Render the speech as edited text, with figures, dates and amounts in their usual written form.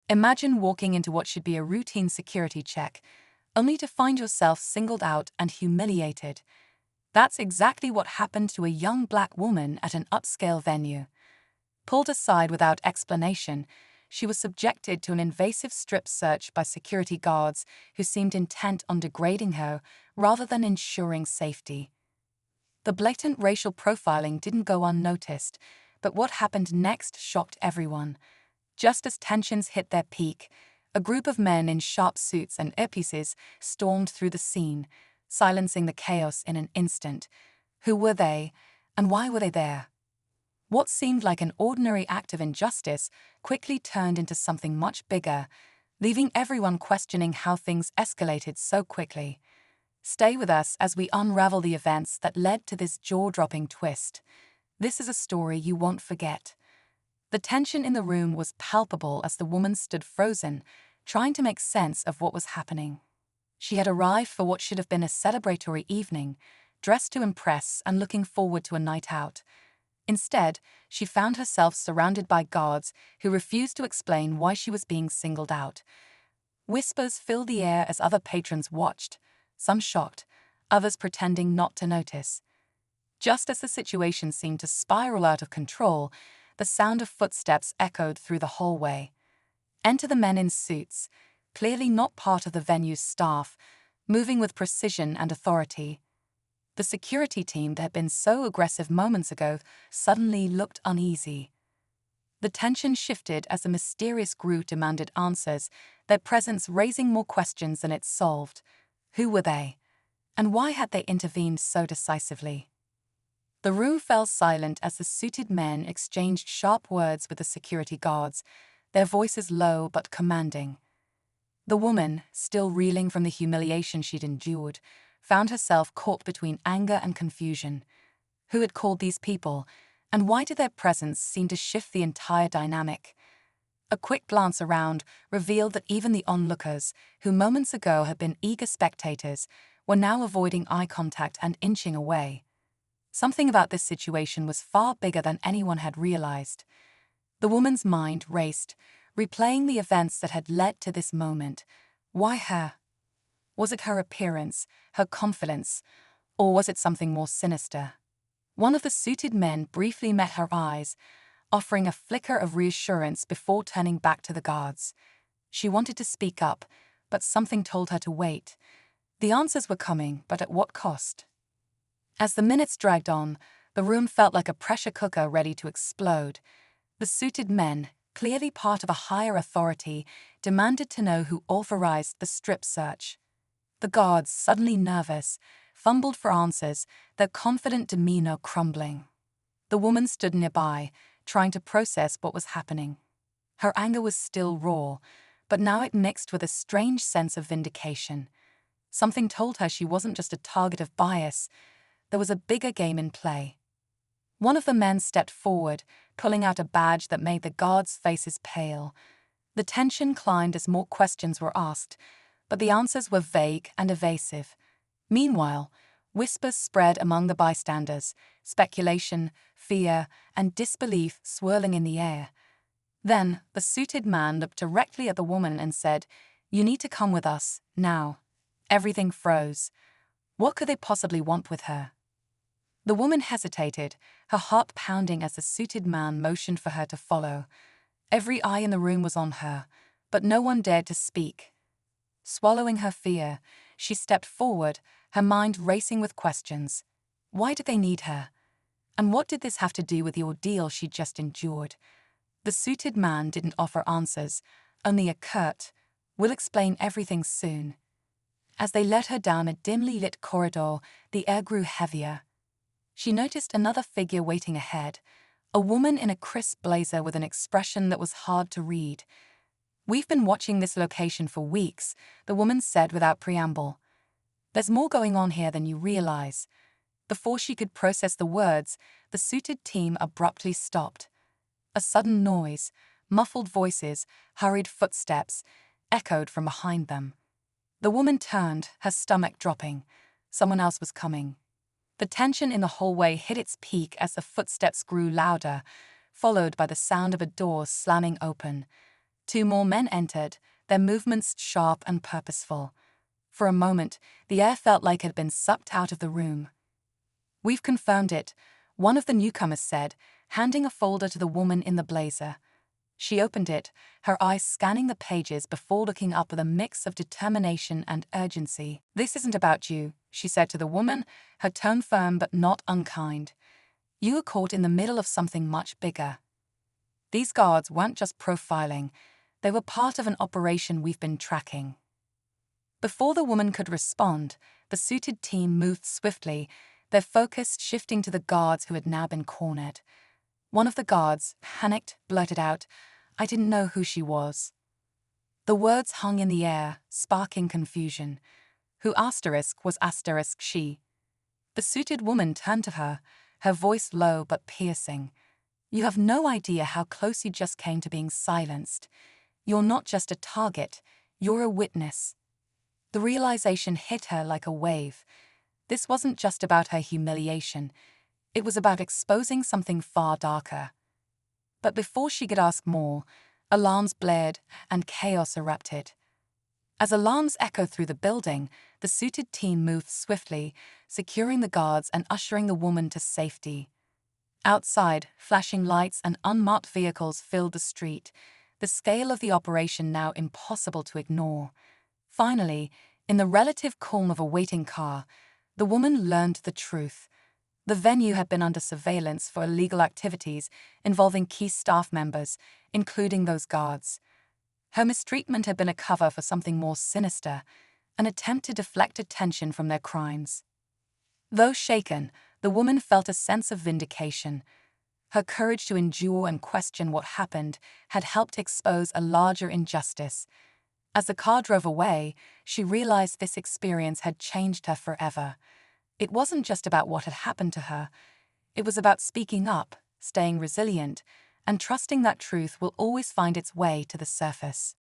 Imagine walking into what should be a routine security check, only to find yourself singled out and humiliated. That's exactly what happened to a young black woman at an upscale venue. Pulled aside without explanation, she was subjected to an invasive strip search by security guards who seemed intent on degrading her rather than ensuring safety. The blatant racial profiling didn't go unnoticed, but what happened next shocked everyone. Just as tensions hit their peak, a group of men in sharp suits and earpieces stormed through the scene, silencing the chaos in an instant. Who were they, and why were they there? What seemed like an ordinary act of injustice quickly turned into something much bigger, leaving everyone questioning how things escalated so quickly. Stay with us as we unravel the events that led to this jaw-dropping twist. This is a story you won't forget. The tension in the room was palpable as the woman stood frozen, trying to make sense of what was happening. She had arrived for what should have been a celebratory evening, dressed to impress and looking forward to a night out. Instead, she found herself surrounded by guards who refused to explain why she was being singled out. Whispers filled the air as other patrons watched, some shocked, others pretending not to notice. Just as the situation seemed to spiral out of control, the sound of footsteps echoed through the hallway. Enter the men in suits, clearly not part of the venue's staff, moving with precision and authority. The security team that had been so aggressive moments ago suddenly looked uneasy. The tension shifted as the mysterious group demanded answers, their presence raising more questions than it solved. Who were they? And why had they intervened so decisively? The room fell silent as the suited men exchanged sharp words with the security guards, their voices low but commanding. The woman, still reeling from the humiliation she'd endured, found herself caught between anger and confusion. Who had called these people, and why did their presence seem to shift the entire dynamic? A quick glance around revealed that even the onlookers, who moments ago had been eager spectators, were now avoiding eye contact and inching away. Something about this situation was far bigger than anyone had realized. The woman's mind raced, replaying the events that had led to this moment. Why her? Was it her appearance, her confidence, or was it something more sinister? One of the suited men briefly met her eyes, offering a flicker of reassurance before turning back to the guards. She wanted to speak up, but something told her to wait. The answers were coming, but at what cost? As the minutes dragged on, the room felt like a pressure cooker ready to explode. The suited men, clearly part of a higher authority, demanded to know who authorized the strip search. The guards, suddenly nervous, fumbled for answers, their confident demeanor crumbling. The woman stood nearby, trying to process what was happening. Her anger was still raw, but now it mixed with a strange sense of vindication. Something told her she wasn't just a target of bias. There was a bigger game in play. One of the men stepped forward, pulling out a badge that made the guards' faces pale. The tension climbed as more questions were asked, but the answers were vague and evasive. Meanwhile, whispers spread among the bystanders, speculation, fear, and disbelief swirling in the air. Then, the suited man looked directly at the woman and said, "You need to come with us, now." Everything froze. What could they possibly want with her? The woman hesitated, her heart pounding as the suited man motioned for her to follow. Every eye in the room was on her, but no one dared to speak. Swallowing her fear, she stepped forward, her mind racing with questions. Why did they need her? And what did this have to do with the ordeal she'd just endured? The suited man didn't offer answers, only a curt, "We'll explain everything soon." As they led her down a dimly lit corridor, the air grew heavier. She noticed another figure waiting ahead, a woman in a crisp blazer with an expression that was hard to read. "We've been watching this location for weeks," the woman said without preamble. "There's more going on here than you realize." Before she could process the words, the suited team abruptly stopped. A sudden noise, muffled voices, hurried footsteps, echoed from behind them. The woman turned, her stomach dropping. Someone else was coming. The tension in the hallway hit its peak as the footsteps grew louder, followed by the sound of a door slamming open. 2 more men entered, their movements sharp and purposeful. For a moment, the air felt like it had been sucked out of the room. "We've confirmed it," one of the newcomers said, handing a folder to the woman in the blazer. She opened it, her eyes scanning the pages before looking up with a mix of determination and urgency. "This isn't about you," she said to the woman, her tone firm but not unkind. "You were caught in the middle of something much bigger. These guards weren't just profiling, they were part of an operation we've been tracking." Before the woman could respond, the suited team moved swiftly, their focus shifting to the guards who had now been cornered. One of the guards, panicked, blurted out, "I didn't know who she was." The words hung in the air, sparking confusion. Who was she? The suited woman turned to her, her voice low but piercing. "You have no idea how close you just came to being silenced. You're not just a target, you're a witness." The realization hit her like a wave. This wasn't just about her humiliation. It was about exposing something far darker. But before she could ask more, alarms blared and chaos erupted. As alarms echoed through the building, the suited team moved swiftly, securing the guards and ushering the woman to safety. Outside, flashing lights and unmarked vehicles filled the street, the scale of the operation now impossible to ignore. Finally, in the relative calm of a waiting car, the woman learned the truth. The venue had been under surveillance for illegal activities involving key staff members, including those guards. Her mistreatment had been a cover for something more sinister, an attempt to deflect attention from their crimes. Though shaken, the woman felt a sense of vindication. Her courage to endure and question what happened had helped expose a larger injustice. As the car drove away, she realized this experience had changed her forever. It wasn't just about what had happened to her. It was about speaking up, staying resilient, and trusting that truth will always find its way to the surface.